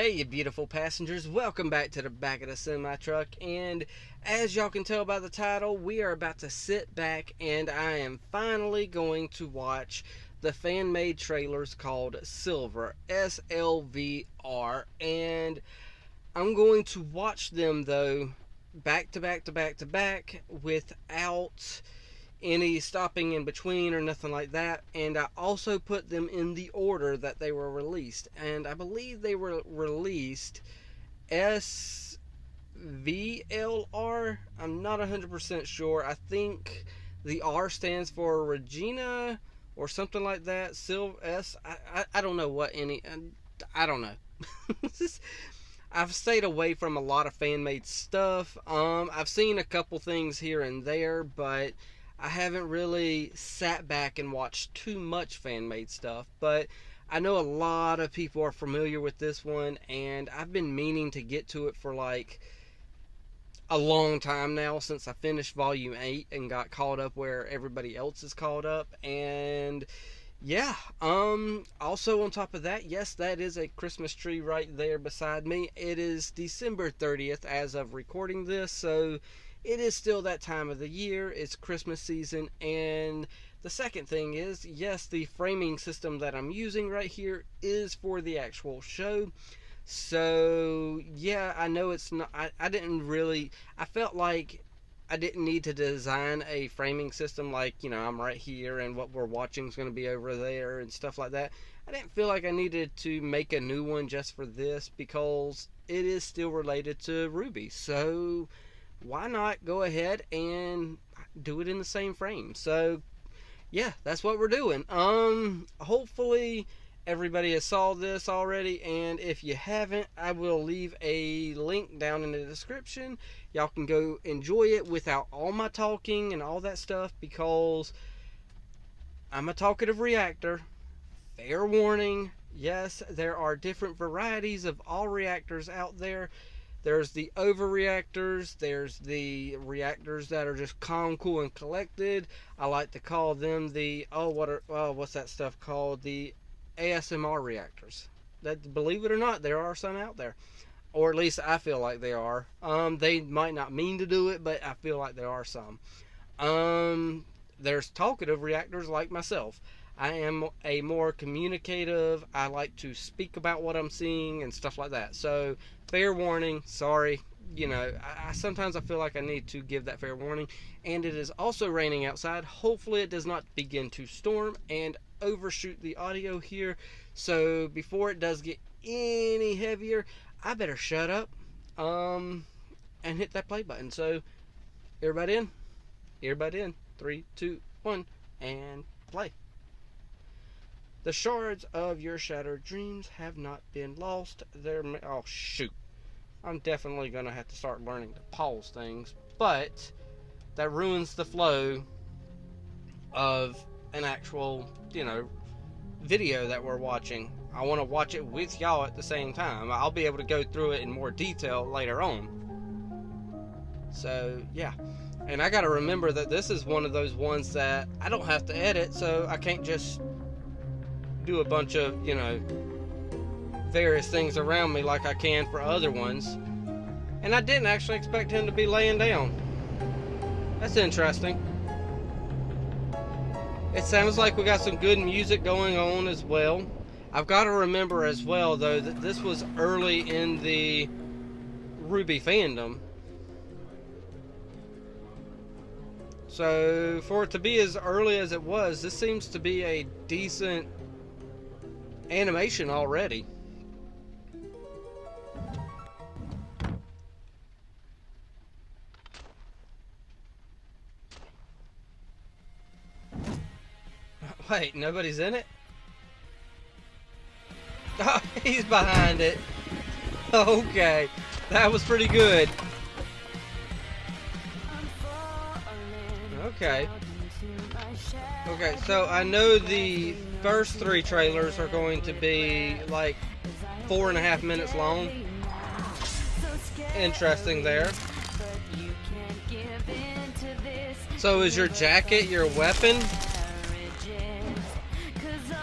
Hey, you beautiful passengers, welcome back to the back of the semi-truck, and as y'all can tell by the title, we are about to sit back and I am finally going to watch the fan-made trailers called Silver, SLVR, and I'm going to watch them though back to back to back to back without any stopping in between or nothing like that. And I also put them in the order that they were released, and I believe they were released SVLR. I'm not 100% sure. I think the R stands for Regina or something like that. I don't know what any. I don't know. I've stayed away from a lot of fan-made stuff. I've seen a couple things here and there, but I haven't really sat back and watched too much fan-made stuff. But I know a lot of people are familiar with this one, and I've been meaning to get to it for like a long time now, since I finished Volume 8 and got caught up where everybody else is caught up. And yeah, also on top of that, yes, that is a Christmas tree right there beside me. It is December 30th as of recording this, so it is still that time of the year. It's Christmas season. And the second thing is, yes, the framing system that I'm using right here is for the actual show. So yeah, I know it's not, I felt like I didn't need to design a framing system like, I'm right here and what we're watching is going to be over there and stuff like that. I didn't feel like I needed to make a new one just for this, because it is still related to RWBY. So why not go ahead and do it in the same frame? So yeah, that's what we're doing. Hopefully everybody has saw this already, and if you haven't, I will leave a link down in the description. Y'all can go enjoy it without all my talking and all that stuff, because I'm a talkative reactor. Fair warning, yes, there are different varieties of all reactors out there. There's the overreactors, there's the reactors that are just calm, cool, and collected. I like to call them the, what's that stuff called? The ASMR reactors. That, believe it or not, there are some out there. Or at least I feel like there are. They might not mean to do it, but I feel like there are some. There's talkative reactors like myself. I am a more communicative. I like to speak about what I'm seeing and stuff like that. So, fair warning. Sorry. Sometimes I feel like I need to give that fair warning. And it is also raining outside. Hopefully it does not begin to storm and overshoot the audio here. So, before it does get any heavier, I better shut up and hit that play button. So, everybody in? Everybody in. 3, 2, 1, and play. The shards of your shattered dreams have not been lost. Oh, shoot. I'm definitely going to have to start learning to pause things. But that ruins the flow of an actual, video that we're watching. I want to watch it with y'all at the same time. I'll be able to go through it in more detail later on. So, yeah. And I got to remember that this is one of those ones that I don't have to edit, so I can't just do a bunch of, various things around me like I can for other ones. And I didn't actually expect him to be laying down. That's interesting. It sounds like we got some good music going on as well. I've got to remember as well, though, that this was early in the RWBY fandom. So, for it to be as early as it was, this seems to be a decent animation already. Wait, nobody's in it? Oh, he's behind it. Okay, that was pretty good. Okay. Okay, so I know the first 3 trailers are going to be like 4.5 minutes long. Interesting there. So is your jacket your weapon?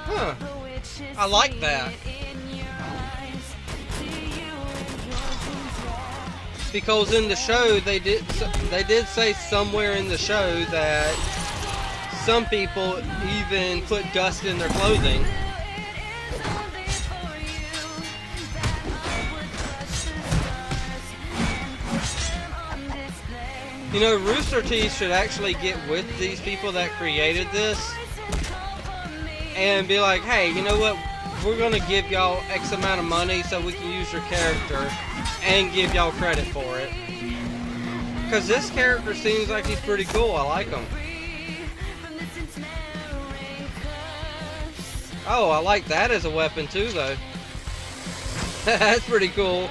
Huh. I like that. because in the show they did say somewhere in the show that some people even put dust in their clothing. You know, Rooster Teeth should actually get with these people that created this and be like, hey, you know what? We're going to give y'all X amount of money so we can use your character and give y'all credit for it. Because this character seems like he's pretty cool. I like him. Oh, I like that as a weapon too, though. That's pretty cool.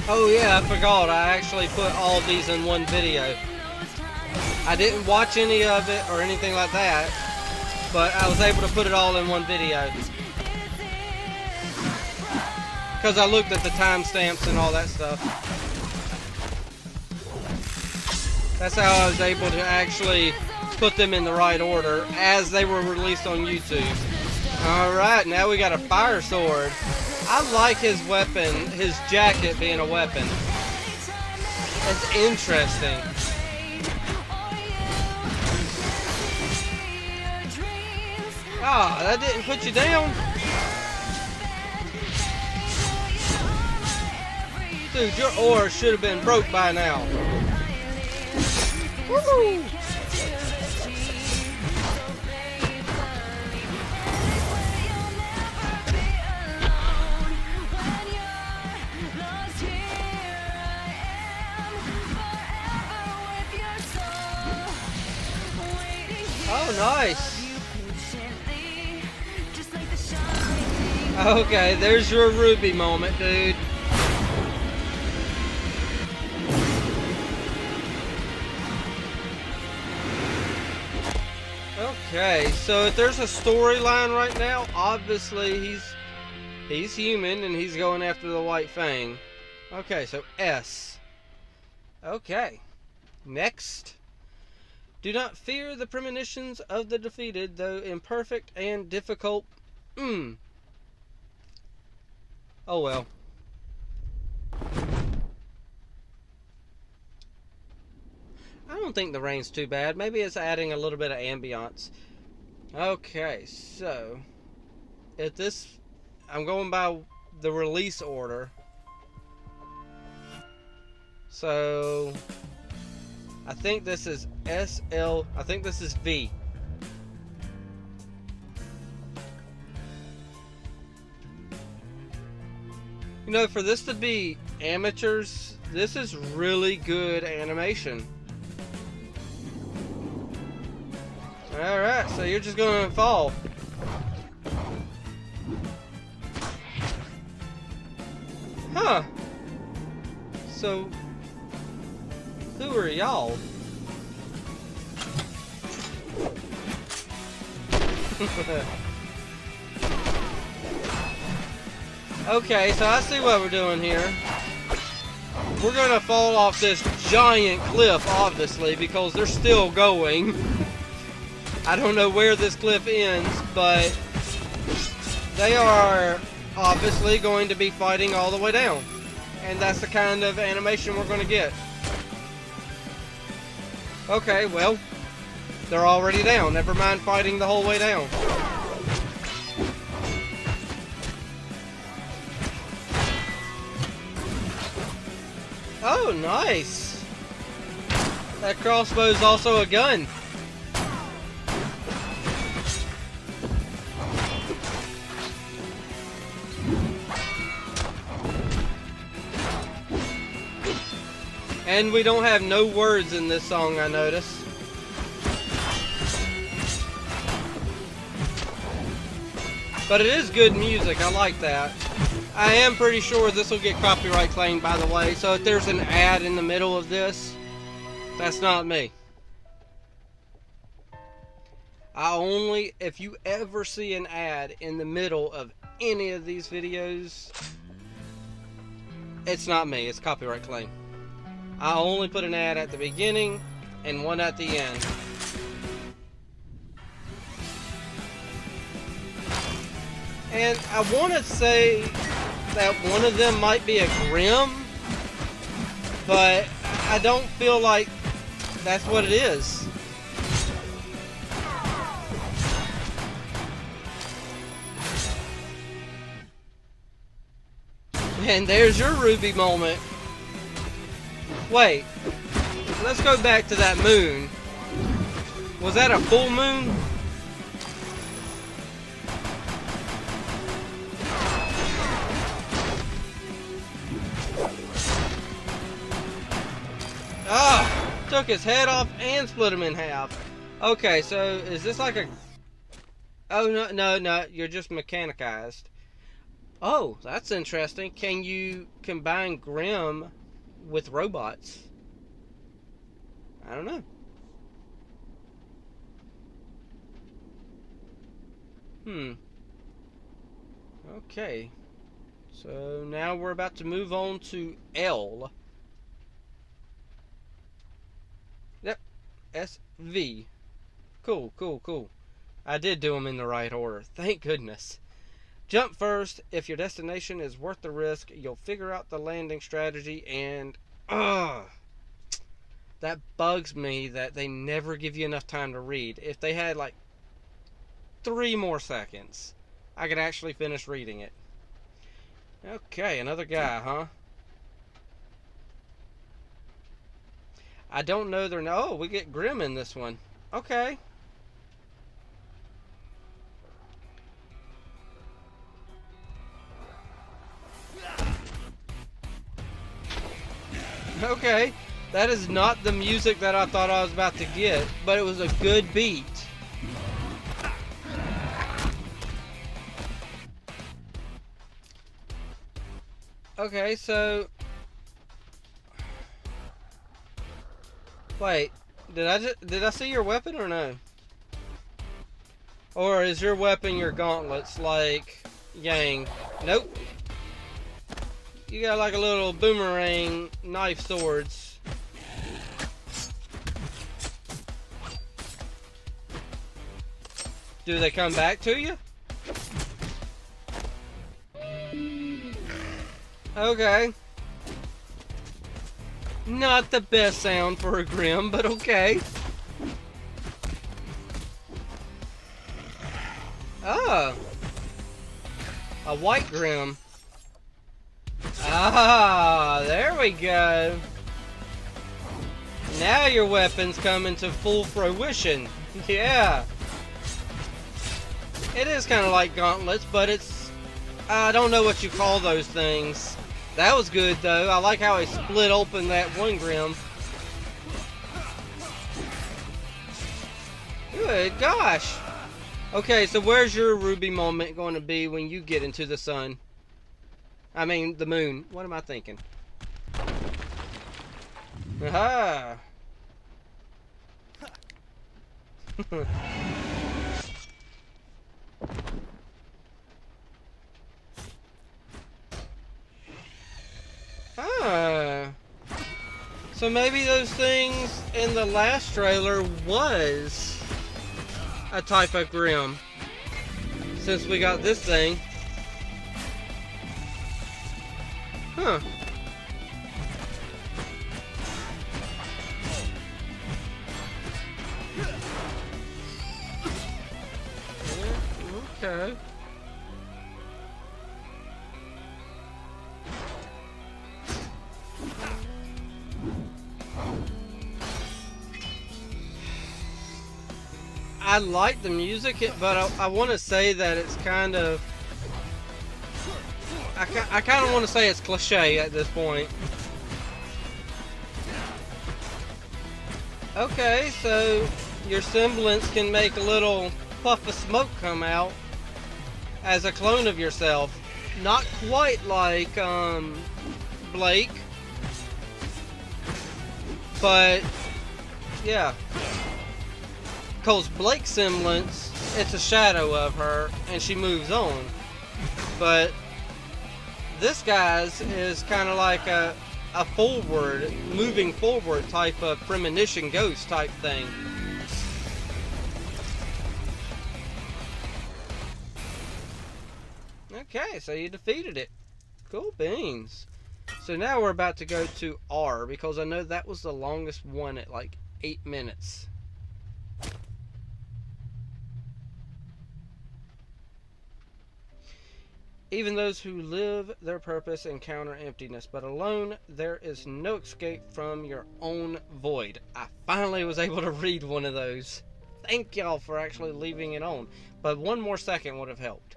Oh yeah, I forgot. I actually put all these in one video. I didn't watch any of it or anything like that, but I was able to put it all in one video. Because I looked at the timestamps and all that stuff. That's how I was able to actually put them in the right order as they were released on YouTube. Alright, now we got a fire sword. I like his weapon, his jacket being a weapon. It's interesting. Ah, that didn't put you down. Dude, your ore should have been broke by now. Woo! Oh, nice. Okay, there's your RWBY moment, dude. Okay, so if there's a storyline right now, obviously he's human and he's going after the White Fang. Okay, so S. Okay. Next. Do not fear the premonitions of the defeated, though imperfect and difficult. Oh well. I don't think the rain's too bad. Maybe it's adding a little bit of ambiance. Okay, so if this, I'm going by the release order. So I think this is I think this is V. You know, for this to be amateurs, this is really good animation. Alright, so you're just gonna fall. Huh. So, who are y'all? Okay, so I see what we're doing here. We're gonna fall off this giant cliff, obviously, because they're still going. I don't know where this cliff ends, but they are obviously going to be fighting all the way down. And that's the kind of animation we're going to get. Okay, well, they're already down. Never mind fighting the whole way down. Oh, nice. That crossbow is also a gun. And we don't have no words in this song, I notice. But it is good music, I like that. I am pretty sure this will get copyright claimed, by the way, so if there's an ad in the middle of this, that's not me. If you ever see an ad in the middle of any of these videos, it's not me, it's copyright claim. I only put an ad at the beginning and one at the end. And I want to say that one of them might be a Grim, but I don't feel like that's what it is. And there's your RWBY moment. Wait, let's go back to that moon. Was that a full moon? Ah, took his head off and split him in half. Okay, so is this like a... Oh, no, you're just mechanicized. Oh, that's interesting. Can you combine Grim with robots? I don't know. Okay. So now we're about to move on to L. Yep. SV. Cool. I did do them in the right order. Thank goodness. Jump first. If your destination is worth the risk, you'll figure out the landing strategy and... that bugs me that they never give you enough time to read. If they had like 3 more seconds, I could actually finish reading it. Okay, another guy, huh? I don't know their... Oh, we get Grim in this one. Okay. Okay, that is not the music that I thought I was about to get, but it was a good beat. Okay, so... Wait, did I see your weapon or no? Or is your weapon your gauntlets like Yang? Nope. You got like a little boomerang knife swords. Do they come back to you? Okay. Not the best sound for a Grim, but okay. Oh. A white Grim. Ah, there we go. Now your weapon's coming to full fruition. Yeah. It is kind of like gauntlets, but it's... I don't know what you call those things. That was good, though. I like how he split open that one Grim. Good gosh. Okay, so where's your RWBY moment going to be when you get into the sun? I mean, the moon. What am I thinking? Aha! Ah. So maybe those things in the last trailer was a type of Grim. Since we got this thing. Huh. Okay. I like the music, but I want to say that it's kind of... I kind of want to say it's cliche at this point. Okay, so your semblance can make a little puff of smoke come out as a clone of yourself. Not quite like Blake, but yeah. Because Blake's semblance, it's a shadow of her and she moves on. But this guy's is kind of like a forward, moving forward type of premonition ghost type thing. Okay, so you defeated it. Cool beans. So now we're about to go to R, because I know that was the longest one at like 8 minutes. Even those who live their purpose encounter emptiness, but alone there is no escape from your own void. I finally was able to read one of those. Thank y'all for actually leaving it on. But one more second would have helped.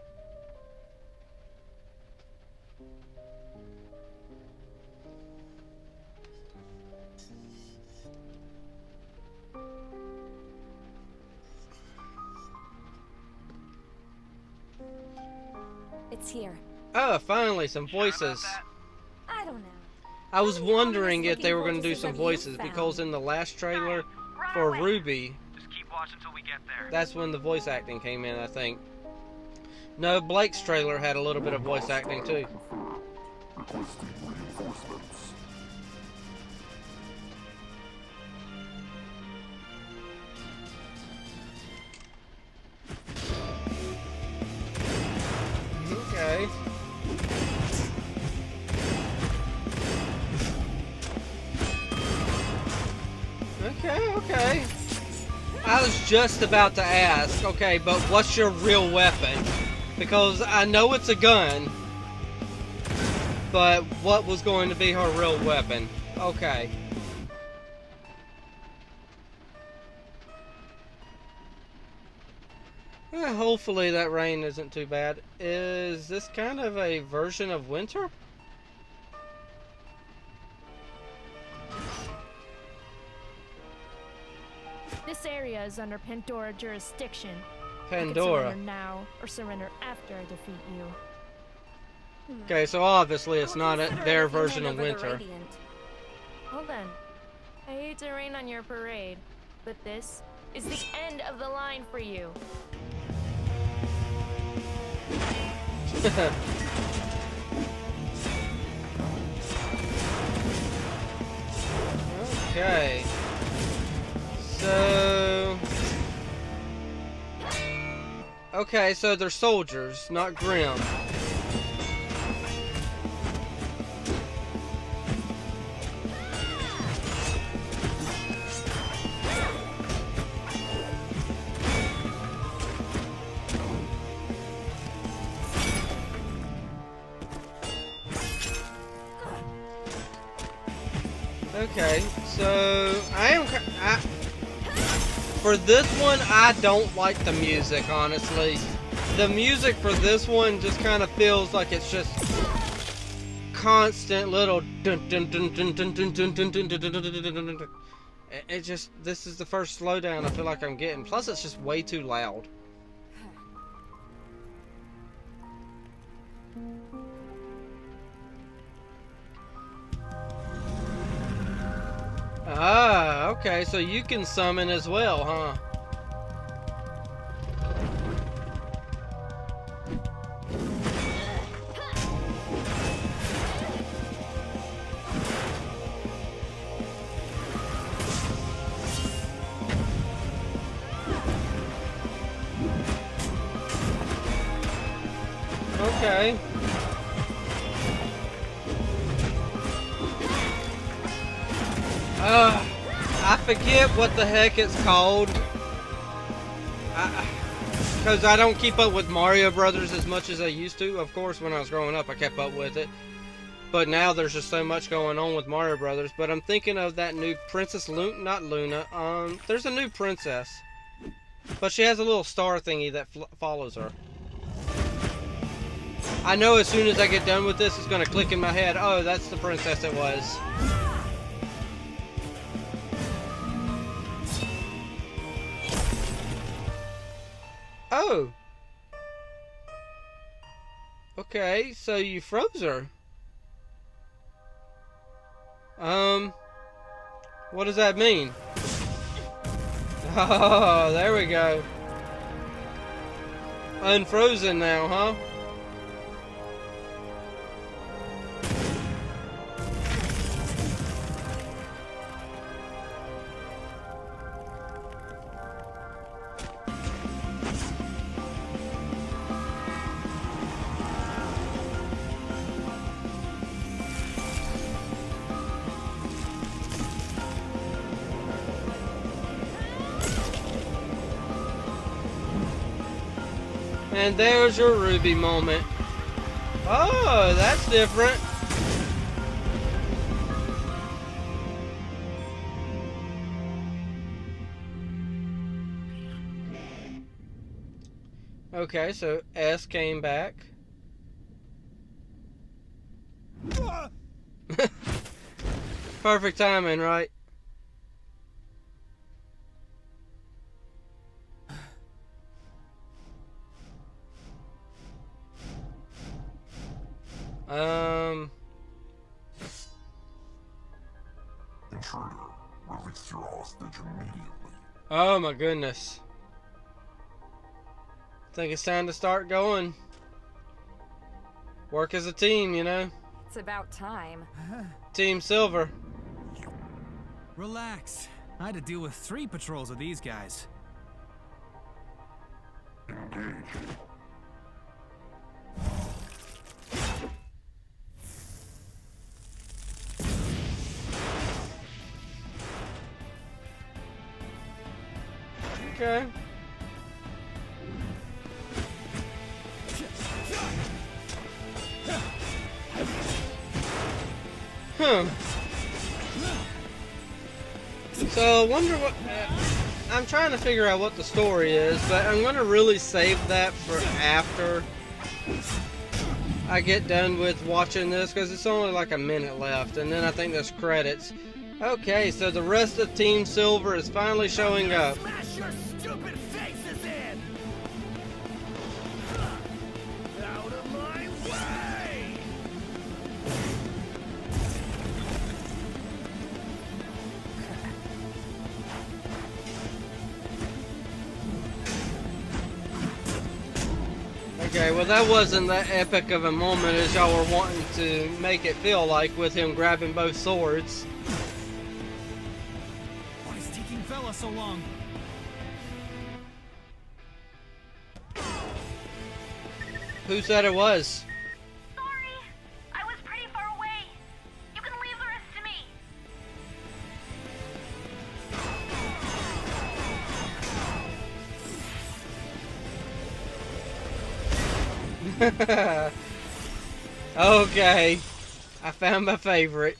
It's here. Oh, finally, some voices. I don't know. I was wondering if they were going to do some voices, because in the last trailer for RWBY, just keep watching until we get there. that's when the voice acting came in, I think. No, Blake's trailer had a little bit of voice acting too. Okay. Okay. I was just about to ask, okay, but what's your real weapon? Because I know it's a gun, but what was going to be her real weapon? Okay. Well, hopefully that rain isn't too bad. Is this kind of a version of winter? This area is under Pandora jurisdiction. Pandora. You can surrender now or surrender after I defeat you. Okay, so obviously it's not their version of winter. Well then, I hate to rain on your parade, but this is the end of the line for you. Okay. So... Okay, so they're soldiers, not Grim. Okay, so for this one, I don't like the music, honestly. The music for this one just kind of feels like it's just constant little dun dun dun dun dun dun dun dun dun dun dun dun dun. It just, this is the first slowdown I feel like I'm getting. Plus, it's just way too loud. Ah, okay, so you can summon as well, huh? Okay. I forget what the heck it's called. Because I don't keep up with Mario Brothers as much as I used to. Of course, when I was growing up, I kept up with it. But now there's just so much going on with Mario Brothers. But I'm thinking of that new Princess Luna, not Luna. There's a new princess. But she has a little star thingy that follows her. I know as soon as I get done with this, it's going to click in my head. Oh, that's the princess it was. Oh. Okay, so you froze her. What does that mean? Oh, there we go. Unfrozen now, huh? And there's your RWBY moment. Oh, that's different. Okay, so S came back. Perfect timing, right? Intruder, release your hostage immediately. Oh my goodness. Think it's time to start going. Work as a team, you know? It's about time. Team Silver. Relax. I had to deal with 3 patrols of these guys. Engage. Okay. So I wonder what I'm trying to figure out what the story is, but I'm gonna really save that for after I get done with watching this, because it's only like a minute left, and then I think there's credits. Okay, so the rest of Team Silver is finally showing up. Smash your stupid faces in! Out of my way! Okay, well that wasn't that epic of a moment as y'all were wanting to make it feel like, with him grabbing both swords. Why is taking Fella so long? Who said it was? Sorry, I was pretty far away. You can leave the rest to me. Okay, I found my favorite.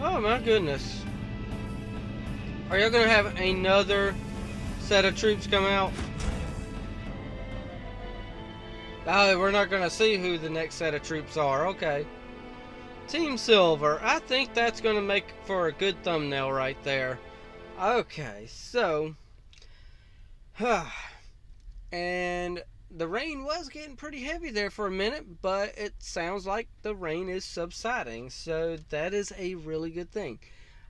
Oh my goodness. Are y'all gonna have another set of troops come out? Oh, we're not gonna see who the next set of troops are. Okay. Team Silver. I think that's gonna make for a good thumbnail right there. Okay, so and the rain was getting pretty heavy there for a minute, but it sounds like the rain is subsiding, so that is a really good thing.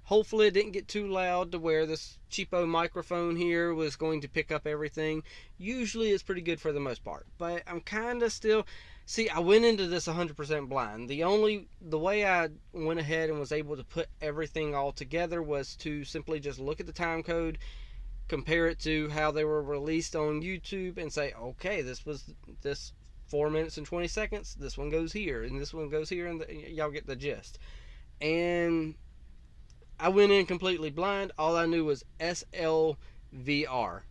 Hopefully it didn't get too loud to where this cheapo microphone here was going to pick up everything. Usually it's pretty good for the most part, but I'm kind of still... See, I went into this 100% blind. The way I went ahead and was able to put everything all together was to simply just look at the time code, compare it to how they were released on YouTube, and say, okay, this 4 minutes and 20 seconds, this one goes here, and this one goes here, and y'all get the gist. And I went in completely blind. All I knew was SLVR.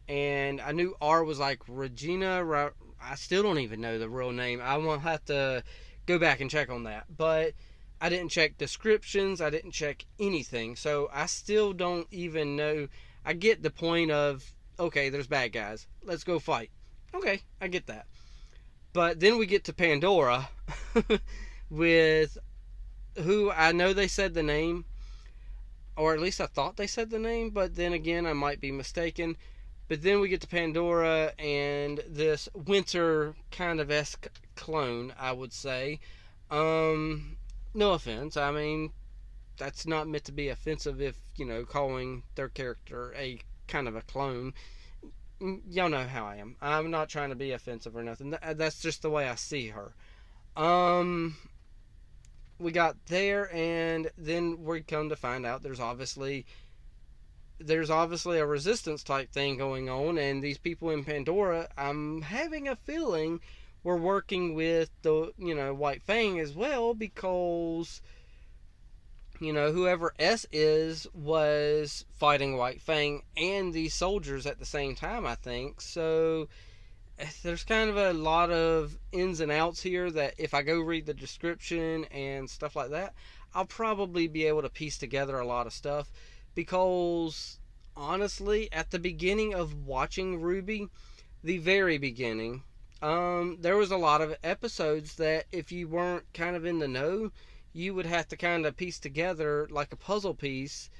And I knew R was like Regina. I still don't even know the real name. I will have to go back and check on that. But I didn't check descriptions. I didn't check anything. So I still don't even know. I get the point of, okay, there's bad guys. Let's go fight. Okay, I get that. But then we get to Pandora with who I know they said the name. Or at least I thought they said the name, but then again, I might be mistaken. But then we get to Pandora and this winter kind of esque clone, I would say. No offense. I mean, that's not meant to be offensive if, calling their character a kind of a clone. Y'all know how I am. I'm not trying to be offensive or nothing. That's just the way I see her. We got there, and then we come to find out there's obviously there's obviously a resistance type thing going on, and these people in Pandora, I'm having a feeling we're working with the, White Fang as well, because, whoever S is was fighting White Fang and these soldiers at the same time, I think. So there's kind of a lot of ins and outs here that if I go read the description and stuff like that, I'll probably be able to piece together a lot of stuff. Because honestly, at the beginning of watching RWBY, the very beginning, there was a lot of episodes that if you weren't kind of in the know, you would have to kind of piece together like a puzzle piece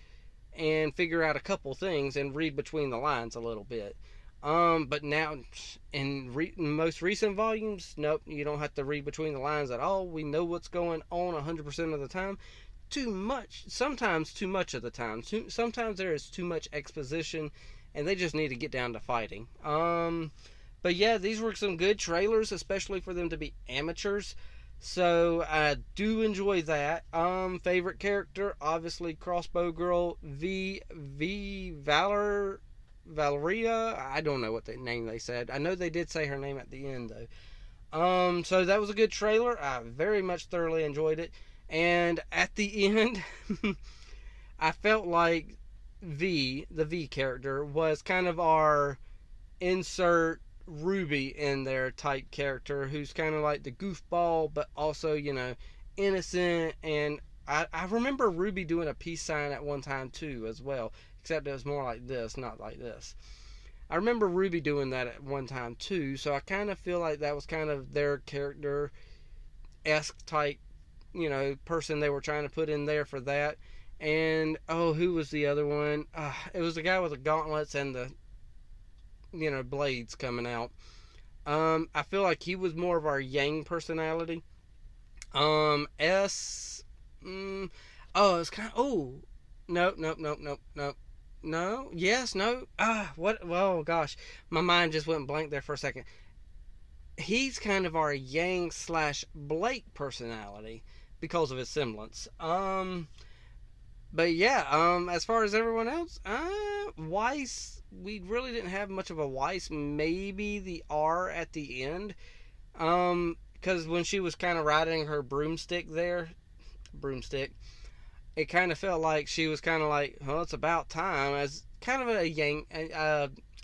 and figure out a couple things and read between the lines a little bit. But now in most recent volumes, nope, you don't have to read between the lines at all. We know what's going on 100% of the time. Sometimes too much of the time. Sometimes there is too much exposition, and they just need to get down to fighting. But yeah, these were some good trailers, especially for them to be amateurs. So I do enjoy that. Favorite character, obviously Crossbow Girl Valeria. I don't know what the name they said. I know they did say her name at the end though. So that was a good trailer. I very much thoroughly enjoyed it. And at the end, I felt like the V character, was kind of our insert RWBY in there type character, who's kind of like the goofball, but also, innocent. And I remember RWBY doing a peace sign at one time too, as well, except it was more like this, not like this. I remember RWBY doing that at one time too, so I kind of feel like that was kind of their character-esque type, person they were trying to put in there for that. And who was the other one? It was the guy with the gauntlets and the blades coming out. I feel like he was more of our Yang personality. S it's kind of no, yes, no. What? Well, gosh, my mind just went blank there for a second. He's kind of our Yang / Blake personality because of his semblance. But yeah, as far as everyone else, Weiss, we really didn't have much of a Weiss. Maybe the R at the end, because when she was kind of riding her broomstick, it kind of felt like she was kind of like, it's about time, as kind of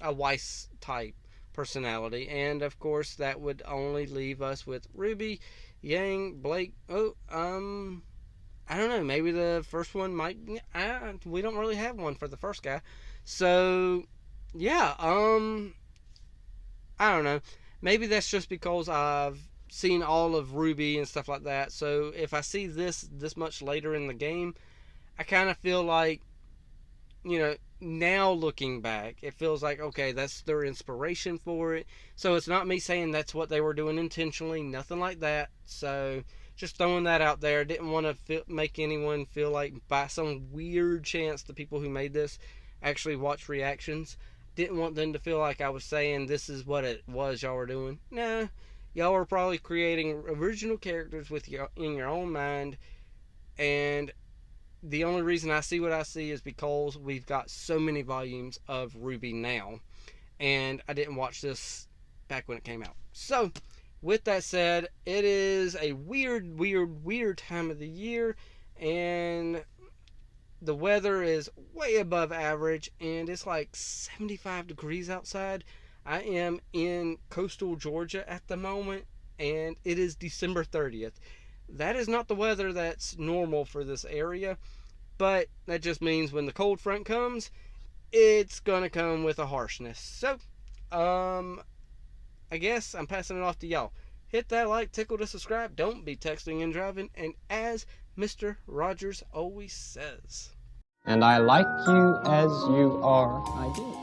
a Weiss type personality. And of course, that would only leave us with RWBY, Yang, Blake. I don't know, maybe the first one might, we don't really have one for the first guy. So yeah, I don't know, maybe that's just because I've seen all of RWBY and stuff like that. So if I see this much later in the game, I kind of feel like, now looking back, it feels like, okay, that's their inspiration for it. So it's not me saying that's what they were doing intentionally, nothing like that. So just throwing that out there. Didn't want to make anyone feel like by some weird chance the people who made this actually watch reactions. Didn't want them to feel like I was saying this is what it was y'all were doing. Nah, y'all were probably creating original characters in your own mind. And the only reason I see what I see is because we've got so many volumes of RWBY now. And I didn't watch this back when it came out. So with that said, it is a weird time of the year, and the weather is way above average, and it's like 75 degrees outside. I am in coastal Georgia at the moment, and it is December 30th. That is not the weather that's normal for this area, but that just means when the cold front comes, it's gonna come with a harshness. So, I guess I'm passing it off to y'all. Hit that like, tickle to subscribe. Don't be texting and driving. And as Mr. Rogers always says, and I like you as you are, I do.